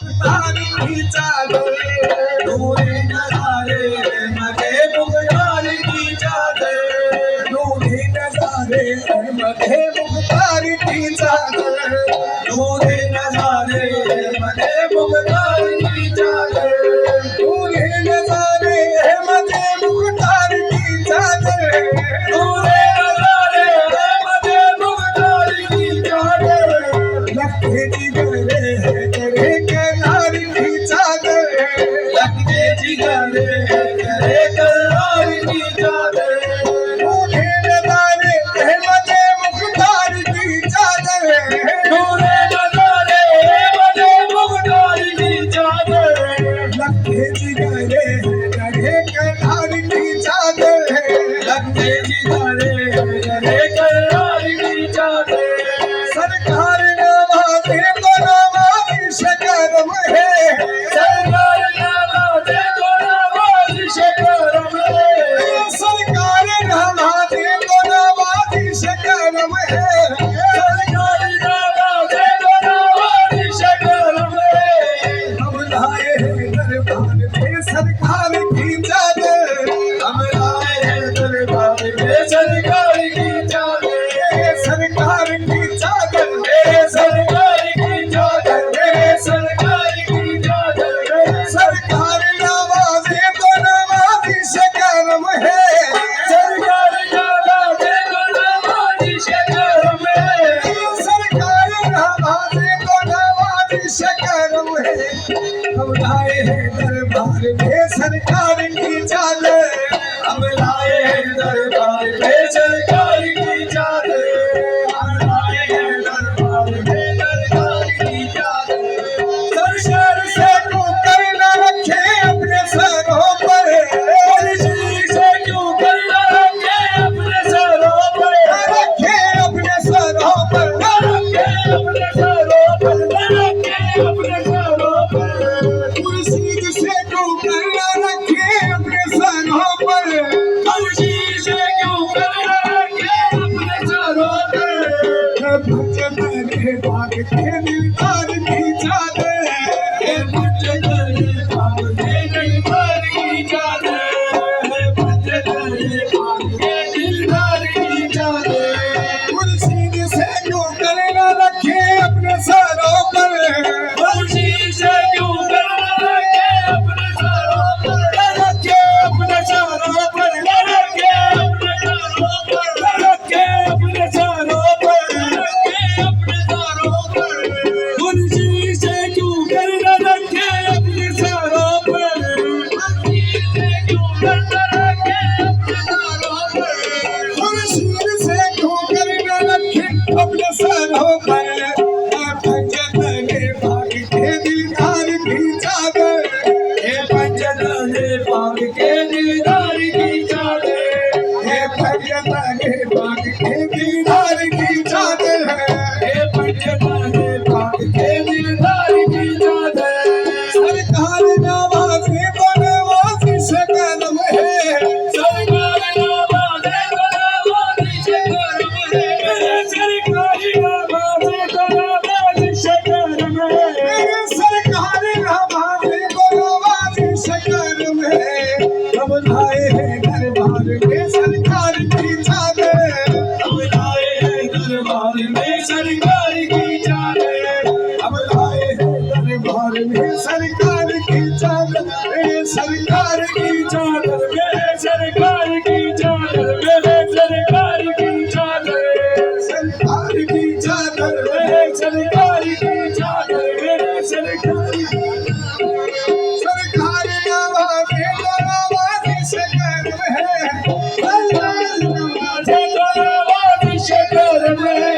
की चादर नूरे नजारे मगे मुख्तार की चादर नूरे नजारे मगे मुख्तार की चादर नूरे नजारे मगे मुख्तार की चादर नूरे नजारे मगे मुख्तार की चादर नूरे नजारे मगे मुख्तार की चादर लखे जिगरे करे करार की चादर लखे जिगरे करे करार की चादर नूरे नजारे मगे मुख्तार की चादर नूरे नजारे मगे मुख्तार की चादर लखे जिगरे करे करार की चादर लखे जिगरे करे करार की चादर सरकार नवाजे तो नवाजिश करम है सरकार नवाजे तो नवाजिश करम है सरकार नवाजे तो नवाजिश करम है सरकार नवाजे तो नवाजिश करम है हम लाए हैं दरबार में सरकार की चादर हम लाए हैं दरबार में सरकार की चादर सरकार की चादर सरकार की चादर सरकार की चादर सरकार नवाजे तो नवाजिश करम है सरकार नवाजे तो नवाजिश करम है सरकार नवाजे तो नवाजिश करम है हम लाए हैं दरबार में सरकार की चादर हम लाए हैं दरबार में सरकार की चादर हम लाए हैं दरबार में सरकार की चादर सरकार से क्यों कर न रखे अपने सरों पर सरकार से क्यों कर न रखे अपने सरों पर रखे अपने सरों पर रखे अपने सरों पर रखे अपने सरों पर कुर्सी से क्यों कर न रखे अपने सरों पर कुर्सी से क्यों कर न रखे अपने सरों पर भजन भाग के दिलदार की चादर भजन भाग के दिलदार की चादर भजन भाग के दिलदार की चादर कुर्सी से क्यों कर न रखे अपने सरों पर कुर्सी से क्यों कर न रखे अपने सरों पर रखे अपने सरों पर रखे अपने सरों पर रखे अपने सरों पर रखे अपने सरों पर कुर्सी से क्यों कर न रखे अपने सरों पर कुर्सी से क्यों कर न रखे अपने सरों पर कुर्सी से क्यों कर न रखे अपने सरों पर भजन भाग के दिलदार की चादर भजन भाग के दिलदार की चादर भजन भाग के दिलदार की चादर भजन भाग के दिलदार की चादर सरकार नवाजे तो नवाजिश करम है सरकार नवाजे तो नवाजिश करम है सरकार नवाजे तो नवाजिश करम है सरकार नवाजे तो नवाजिश करम है हम लाए हैं दरबार में सरकार की चादर हम लाए हैं दरबार में सरकार की चादर हम लाए हैं दरबार में सरकार की चादर सरकार की चादर सरकार की चादर सरकार की चादर सरकार की चादर सरकार की चादर सरकार सरकार नवाजे तो नवाजिश करम है सरकार नवाजे तो नवाजिश करम है